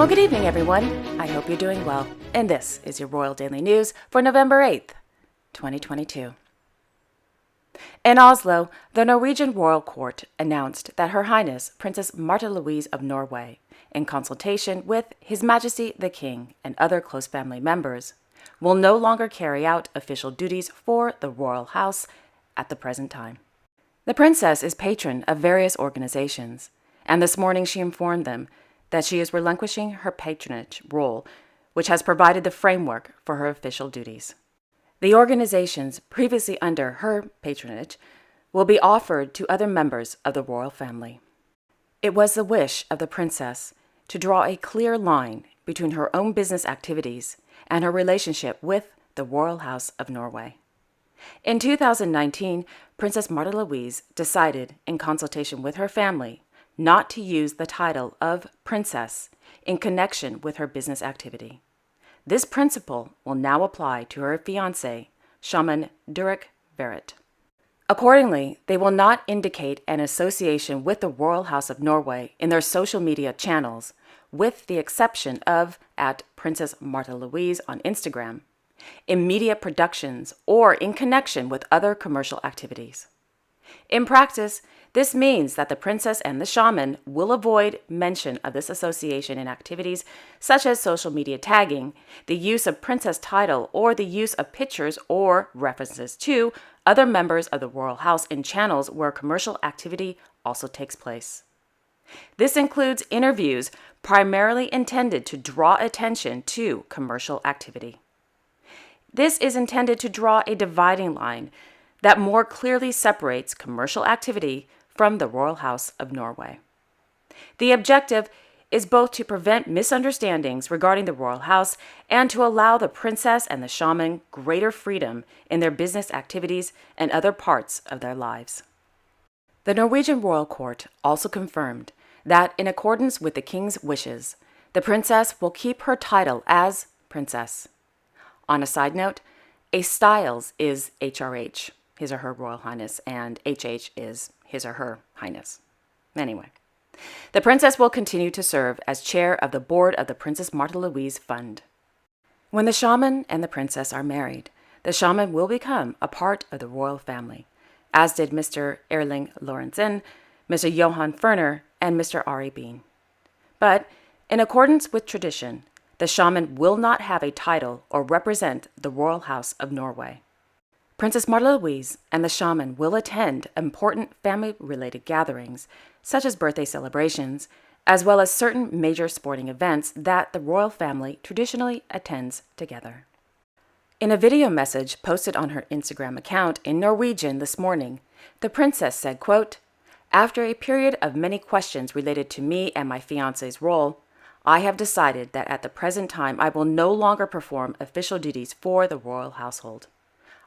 Well, good evening, everyone. I hope you're doing well. And this is your Royal Daily News for November 8th, 2022. In Oslo, the Norwegian Royal Court announced that Her Highness Princess Märtha Louise of Norway, in consultation with His Majesty the King and other close family members, will no longer carry out official duties for the royal house at the present time. The princess is patron of various organizations, and this morning she informed them that she is relinquishing her patronage role, which has provided the framework for her official duties. The organizations previously under her patronage will be offered to other members of the royal family. It was the wish of the princess to draw a clear line between her own business activities and her relationship with the Royal House of Norway. In 2019, Princess Märtha Louise decided, in consultation with her family, not to use the title of princess in connection with her business activity. This principle will now apply to her fiancé, shaman Durek Verrett. Accordingly, they will not indicate an association with the Royal House of Norway in their social media channels, with the exception of at Princess Märtha Louise on Instagram, in media productions, or in connection with other commercial activities. In practice, this means that the princess and the shaman will avoid mention of this association in activities such as social media tagging, the use of princess title, or the use of pictures or references to other members of the royal house in channels where commercial activity also takes place. This includes interviews primarily intended to draw attention to commercial activity. This is intended to draw a dividing line that more clearly separates commercial activity from the Royal House of Norway. The objective is both to prevent misunderstandings regarding the royal house and to allow the princess and the shaman greater freedom in their business activities and other parts of their lives. The Norwegian Royal Court also confirmed that, in accordance with the king's wishes, the princess will keep her title as princess. On a side note, a Styles is HRH, His or Her Royal Highness, and HH is His or Her Highness. Anyway, the princess will continue to serve as chair of the board of the Princess Märtha Louise Fund. When the shaman and the princess are married, the shaman will become a part of the royal family, as did Mr. Erling Lorentzen, Mr. Johan Ferner, and Mr. Ari Bean. But, in accordance with tradition, the shaman will not have a title or represent the Royal House of Norway. Princess Märtha Louise and the shaman will attend important family-related gatherings, such as birthday celebrations, as well as certain major sporting events that the royal family traditionally attends together. In a video message posted on her Instagram account in Norwegian this morning, the princess said, quote, "After a period of many questions related to me and my fiancé's role, I have decided that at the present time I will no longer perform official duties for the royal household.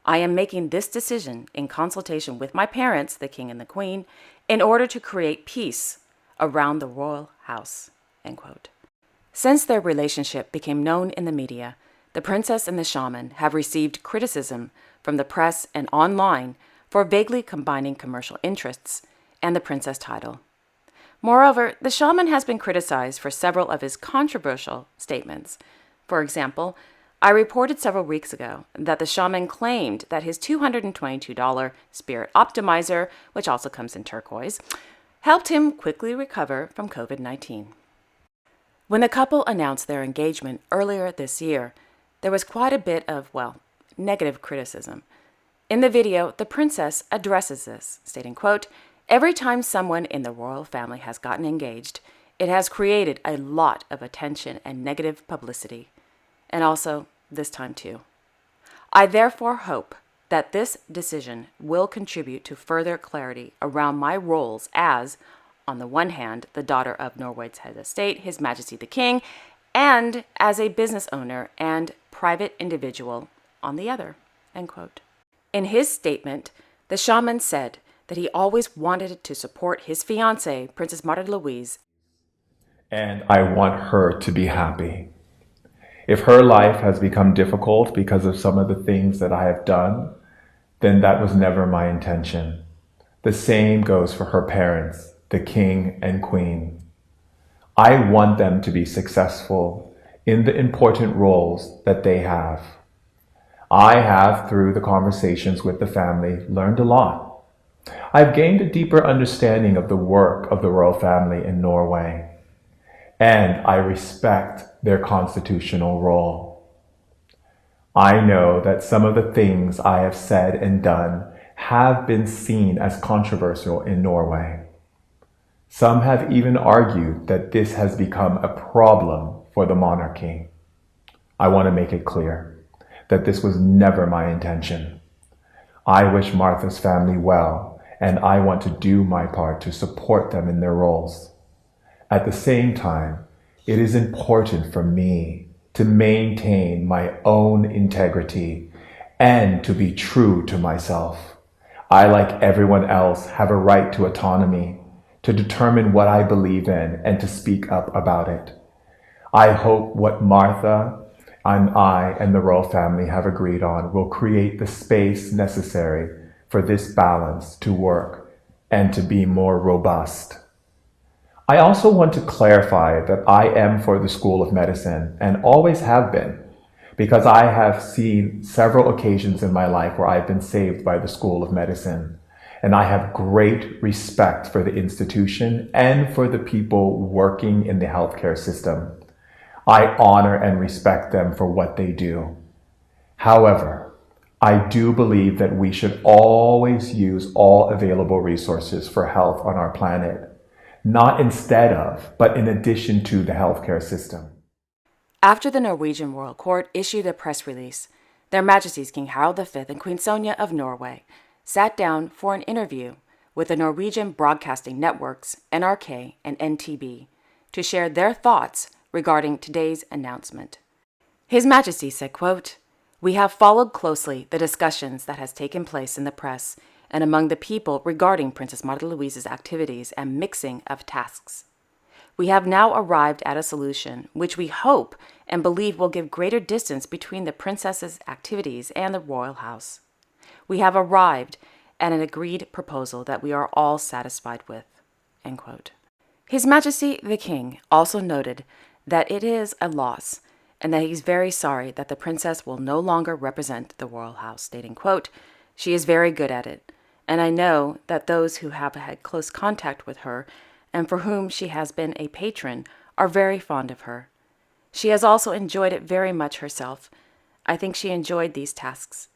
I am making this decision in consultation with my parents, the king and the queen, in order to create peace around the royal house." End quote. Since their relationship became known in the media, the princess and the shaman have received criticism from the press and online for vaguely combining commercial interests and the princess title. Moreover, the shaman has been criticized for several of his controversial statements. For example, I reported several weeks ago that the shaman claimed that his $222 Spirit Optimizer, which also comes in turquoise, helped him quickly recover from COVID-19. When the couple announced their engagement earlier this year, there was quite a bit of, negative criticism. In the video, the princess addresses this, stating, quote, "Every time someone in the royal family has gotten engaged, it has created a lot of attention and negative publicity. And also this time too. I therefore hope that this decision will contribute to further clarity around my roles as, on the one hand, the daughter of Norway's head of state, His Majesty the King, and as a business owner and private individual on the other." End quote. In his statement, the shaman said that he always wanted to support his fiancée, Princess Märtha Louise. And I want her to be happy. If her life has become difficult because of some of the things that I have done, then that was never my intention. The same goes for her parents, the king and queen. I want them to be successful in the important roles that they have. I have, through the conversations with the family, learned a lot. I've gained a deeper understanding of the work of the royal family in Norway, and I respect their constitutional role. I know that some of the things I have said and done have been seen as controversial in Norway. Some have even argued that this has become a problem for the monarchy. I want to make it clear that this was never my intention. I wish Märtha's family well, and I want to do my part to support them in their roles. At the same time, it is important for me to maintain my own integrity and to be true to myself. I, like everyone else, have a right to autonomy, to determine what I believe in and to speak up about it. I hope what Märtha and I and the royal family have agreed on will create the space necessary for this balance to work and to be more robust. I also want to clarify that I am for the School of Medicine and always have been, because I have seen several occasions in my life where I've been saved by the School of Medicine, and I have great respect for the institution and for the people working in the healthcare system. I honor and respect them for what they do. However, I do believe that we should always use all available resources for health on our planet, not instead of, but in addition to the healthcare system. After the Norwegian royal court issued a press release, Their Majesties King Harald V and Queen Sonja of Norway sat down for an interview with the Norwegian broadcasting networks NRK and NTB to share their thoughts regarding today's announcement. His Majesty said, quote, "We have followed closely the discussions that has taken place in the press and among the people regarding Princess Märtha Louise's activities and mixing of tasks. We have now arrived at a solution which we hope and believe will give greater distance between the princess's activities and the royal house. We have arrived at an agreed proposal that we are all satisfied with." End quote. His Majesty the King also noted that it is a loss and that he's very sorry that the princess will no longer represent the royal house, stating, quote, "She is very good at it, and I know that those who have had close contact with her and for whom she has been a patron are very fond of her. She has also enjoyed it very much herself. I think she enjoyed these tasks.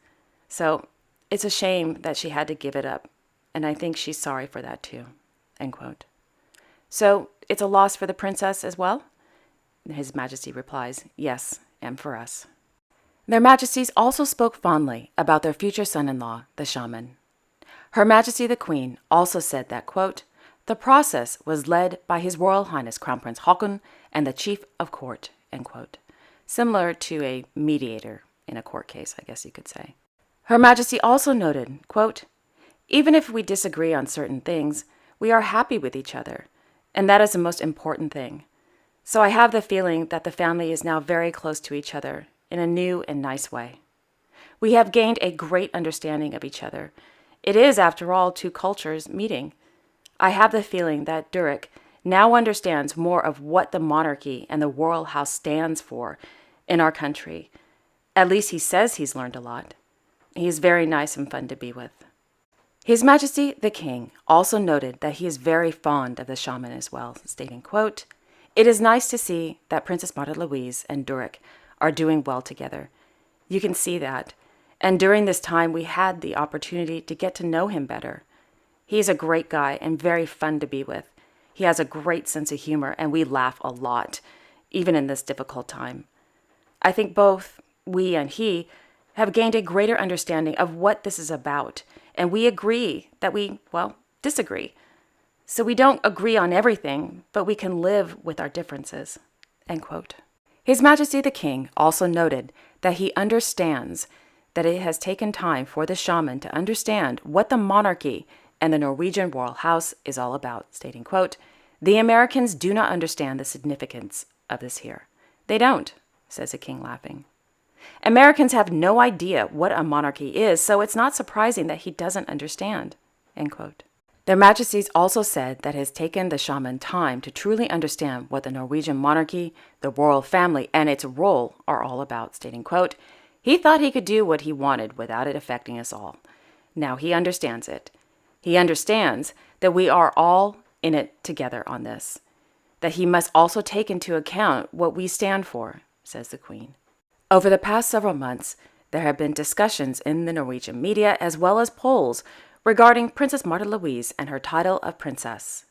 So it's a shame that she had to give it up, and I think she's sorry for that too." End quote. So it's a loss for the princess as well? His Majesty replies, "Yes, and for us." Their Majesties also spoke fondly about their future son-in-law, the shaman. Her Majesty the Queen also said that, quote, "The process was led by His Royal Highness Crown Prince Haakon and the Chief of Court," end quote. Similar to a mediator in a court case, I guess you could say. Her Majesty also noted, quote, "Even if we disagree on certain things, we are happy with each other, and that is the most important thing. So I have the feeling that the family is now very close to each other in a new and nice way. We have gained a great understanding of each other. It is, after all, two cultures meeting. I have the feeling that Durek now understands more of what the monarchy and the royal house stands for in our country. At least he says he's learned a lot. He is very nice and fun to be with." His Majesty the King also noted that he is very fond of the shaman as well, stating, quote, "It is nice to see that Princess Märtha Louise and Durek are doing well together. You can see that. And during this time, we had the opportunity to get to know him better. He is a great guy and very fun to be with. He has a great sense of humor, and we laugh a lot, even in this difficult time. I think both we and he have gained a greater understanding of what this is about, and we agree that we, disagree. So we don't agree on everything, but we can live with our differences." End quote. His Majesty the King also noted that he understands that it has taken time for the shaman to understand what the monarchy and the Norwegian royal house is all about, stating, quote, "The Americans do not understand the significance of this here. They don't," says the king, laughing. "Americans have no idea what a monarchy is, so it's not surprising that he doesn't understand." End quote. Their Majesties also said that it has taken the shaman time to truly understand what the Norwegian monarchy, the royal family, and its role are all about, stating, quote, "He thought he could do what he wanted without it affecting us all. Now he understands it. He understands that we are all in it together on this, that he must also take into account what we stand for," says the Queen. Over the past several months, there have been discussions in the Norwegian media as well as polls regarding Princess Märtha Louise and her title of princess.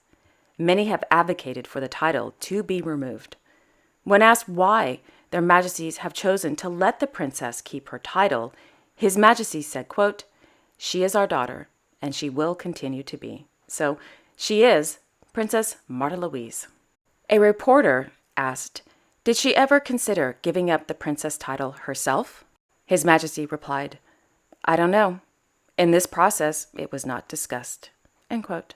Many have advocated for the title to be removed. When asked why their Majesties have chosen to let the princess keep her title, His Majesty said, quote, "She is our daughter, and she will continue to be. So she is Princess Märtha Louise." A reporter asked, "Did she ever consider giving up the princess title herself?" His Majesty replied, "I don't know. In this process, it was not discussed." End quote.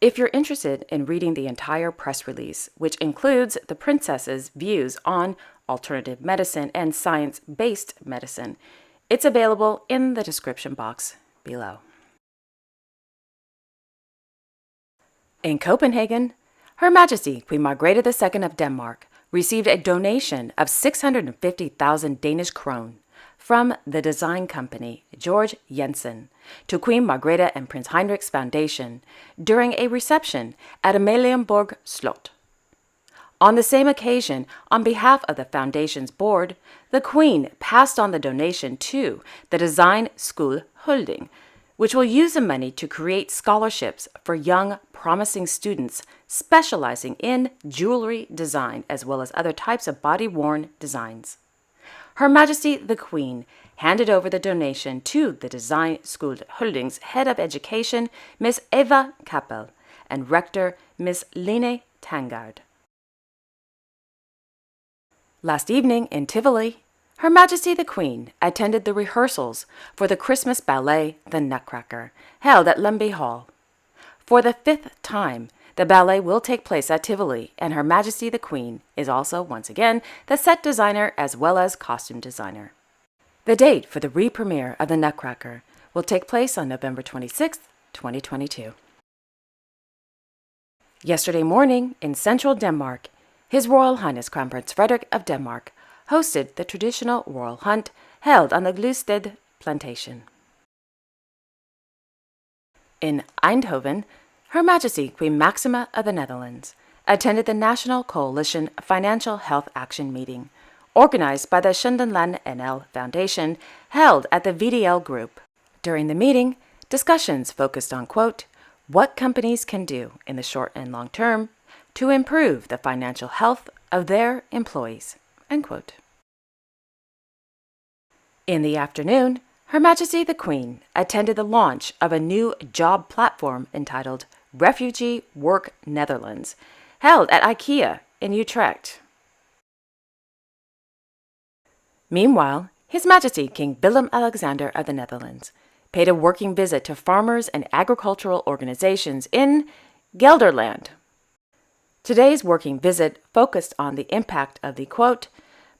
If you're interested in reading the entire press release, which includes the princess's views on alternative medicine and science-based medicine, it's available in the description box below. In Copenhagen, Her Majesty Queen Margrethe II of Denmark received a donation of 650,000 Danish krone from the design company Georg Jensen to Queen Margrethe and Prince Heinrich's Foundation during a reception at Amalienborg Slot. On the same occasion, on behalf of the Foundation's board, the Queen passed on the donation to the Design School Holding, which will use the money to create scholarships for young, promising students specializing in jewelry design as well as other types of body-worn designs. Her Majesty the Queen handed over the donation to the Design School Holding's head of education, Miss Eva Kappel, and rector, Miss Line Tangard. Last evening in Tivoli, Her Majesty the Queen attended the rehearsals for the Christmas ballet The Nutcracker, held at Lumby Hall. For the 5th time, the ballet will take place at Tivoli, and Her Majesty the Queen is also, once again, the set designer as well as costume designer. The date for the re-premiere of The Nutcracker will take place on November 26, 2022. Yesterday morning, in central Denmark, His Royal Highness Crown Prince Frederik of Denmark hosted the traditional royal hunt held on the Gludsted plantation. In Eindhoven, Her Majesty Queen Maxima of the Netherlands attended the National Coalition Financial Health Action meeting, organized by the Schundenland NL Foundation, held at the VDL Group. During the meeting, discussions focused on, quote, what companies can do in the short and long term to improve the financial health of their employees, end quote. In the afternoon, Her Majesty the Queen attended the launch of a new job platform entitled Refugee Work Netherlands, held at IKEA in Utrecht. Meanwhile, His Majesty King Willem-Alexander of the Netherlands paid a working visit to farmers and agricultural organizations in Gelderland. Today's working visit focused on the impact of the, quote,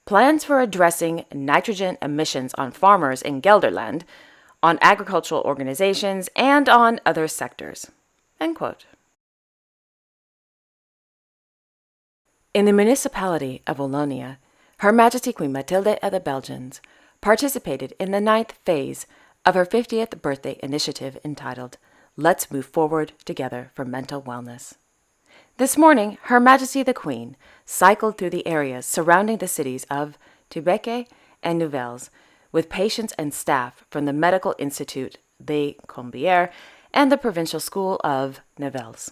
plans for addressing nitrogen emissions on farmers in Gelderland, on agricultural organizations, and on other sectors, end quote. In the municipality of Wallonia, Her Majesty Queen Mathilde of the Belgians participated in the 9th phase of her 50th birthday initiative entitled Let's Move Forward Together for Mental Wellness. This morning, Her Majesty the Queen cycled through the areas surrounding the cities of Tubeke and Nivelles with patients and staff from the Medical Institute de Combières and the Provincial School of Nivelles.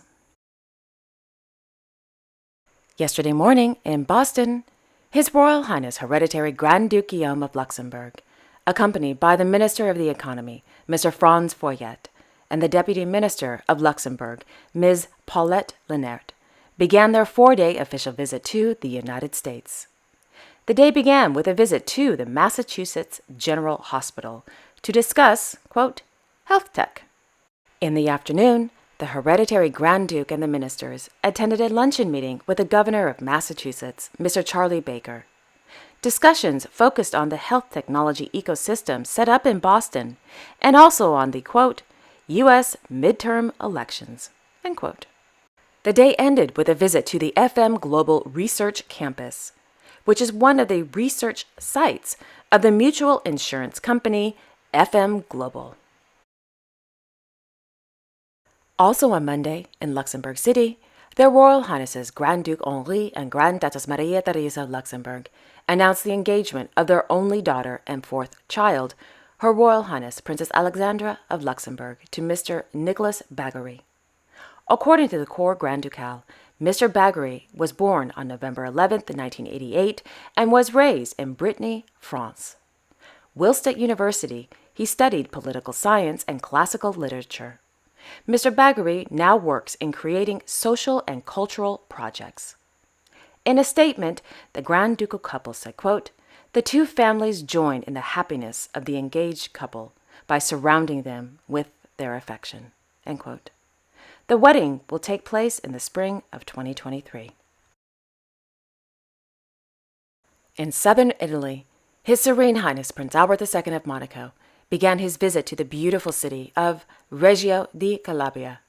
Yesterday morning in Boston, His Royal Highness Hereditary Grand Duke Guillaume of Luxembourg, accompanied by the Minister of the Economy, Mr. Franz Foyet, and the Deputy Minister of Luxembourg, Ms. Paulette Lenert, began their 4-day official visit to the United States. The day began with a visit to the Massachusetts General Hospital to discuss, quote, health tech. In the afternoon, the Hereditary Grand Duke and the ministers attended a luncheon meeting with the Governor of Massachusetts, Mr. Charlie Baker. Discussions focused on the health technology ecosystem set up in Boston and also on the, quote, U.S. midterm elections, end quote. The day ended with a visit to the FM Global Research Campus, which is one of the research sites of the mutual insurance company FM Global. Also on Monday, in Luxembourg City, Their Royal Highnesses Grand Duke Henri and Grand Duchess Maria Theresa of Luxembourg announced the engagement of their only daughter and fourth child, Her Royal Highness Princess Alexandra of Luxembourg, to Mr. Nicolas Baggery. According to the Cour Grand Ducal, Mr. Baggery was born on November 11, 1988, and was raised in Brittany, France. Whilst at university, he studied political science and classical literature. Mr. Baggery now works in creating social and cultural projects. In a statement, the Grand Ducal couple said, quote, "The two families join in the happiness of the engaged couple by surrounding them with their affection," end quote. The wedding will take place in the spring of 2023. In southern Italy, His Serene Highness Prince Albert II of Monaco began his visit to the beautiful city of Reggio di Calabria.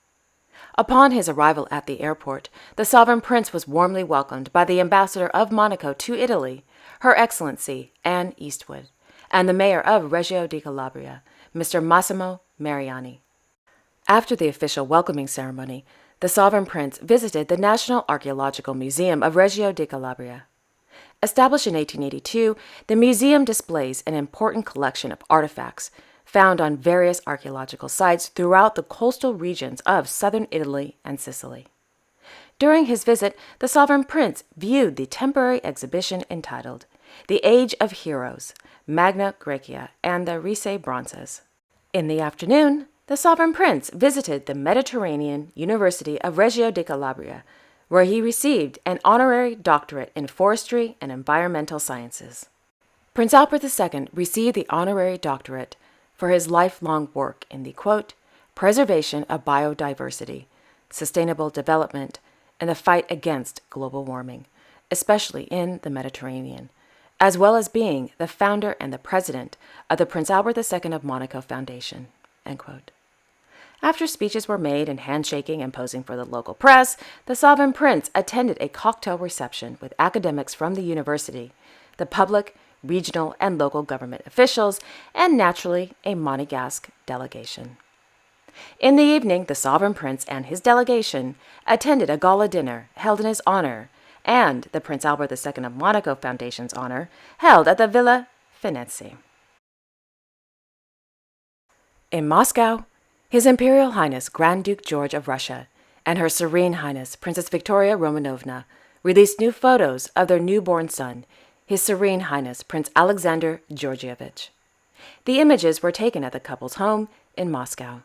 Upon his arrival at the airport, the sovereign prince was warmly welcomed by the ambassador of Monaco to Italy, Her Excellency Anne Eastwood, and the mayor of Reggio di Calabria, Mr. Massimo Mariani. After the official welcoming ceremony, the sovereign prince visited the National Archaeological Museum of Reggio di Calabria. Established in 1882, the museum displays an important collection of artifacts found on various archaeological sites throughout the coastal regions of southern Italy and Sicily. During his visit, the sovereign prince viewed the temporary exhibition entitled The Age of Heroes, Magna Graecia, and the Risse Bronzes. In the afternoon, the sovereign prince visited the Mediterranean University of Reggio di Calabria, where he received an honorary doctorate in forestry and environmental sciences. Prince Albert II received the honorary doctorate for his lifelong work in the, quote, preservation of biodiversity, sustainable development, and the fight against global warming, especially in the Mediterranean, as well as being the founder and the president of the Prince Albert II of Monaco Foundation, end quote. After speeches were made and handshaking and posing for the local press, the sovereign prince attended a cocktail reception with academics from the university, the public, regional, and local government officials, and naturally, a Monegasque delegation. In the evening, the sovereign prince and his delegation attended a gala dinner held in his honor and the Prince Albert II of Monaco Foundation's honor held at the Villa Venezia. In Moscow, His Imperial Highness Grand Duke George of Russia and Her Serene Highness Princess Victoria Romanovna released new photos of their newborn son, His Serene Highness Prince Alexander Georgievich. The images were taken at the couple's home in Moscow.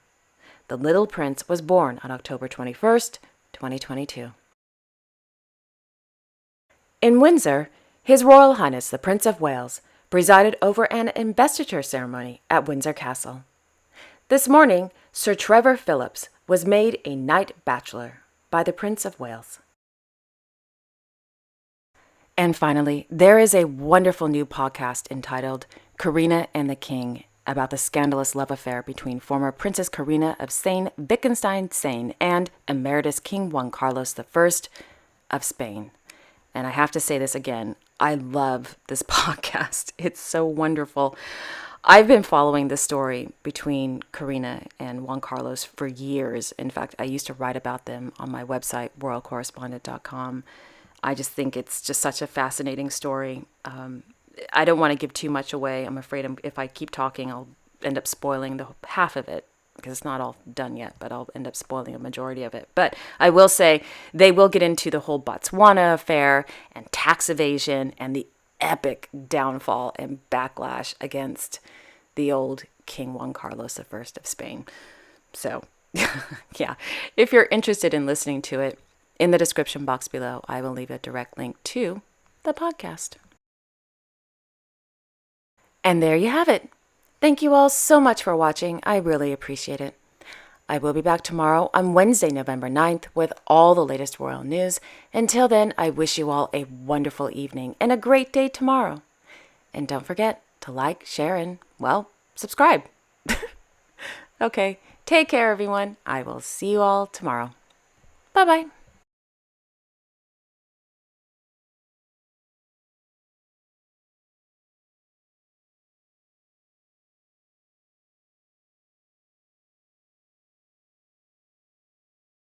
The little prince was born on October 21st, 2022. In Windsor, His Royal Highness the Prince of Wales presided over an investiture ceremony at Windsor Castle. This morning, Sir Trevor Phillips was made a Knight Bachelor by the Prince of Wales. And finally, there is a wonderful new podcast entitled Karina and the King about the scandalous love affair between former Princess Karina of Wittgenstein-Sayn and Emeritus King Juan Carlos I of Spain. And I have to say this again, I love this podcast. It's so wonderful. I've been following the story between Karina and Juan Carlos for years. In fact, I used to write about them on my website, royalcorrespondent.com. I just think it's just such a fascinating story. I don't want to give too much away. I'm afraid if I keep talking, I'll end up spoiling the half of it, because it's not all done yet, but I'll end up spoiling a majority of it. But I will say they will get into the whole Botswana affair and tax evasion and the epic downfall and backlash against the old King Juan Carlos I of Spain. So, yeah, if you're interested in listening to it, in the description box below, I will leave a direct link to the podcast. And there you have it. Thank you all so much for watching. I really appreciate it. I will be back tomorrow on Wednesday, November 9th with all the latest royal news. Until then, I wish you all a wonderful evening and a great day tomorrow. And don't forget to like, share, and, well, subscribe. Okay, Take care, everyone. I will see you all tomorrow. Bye-bye.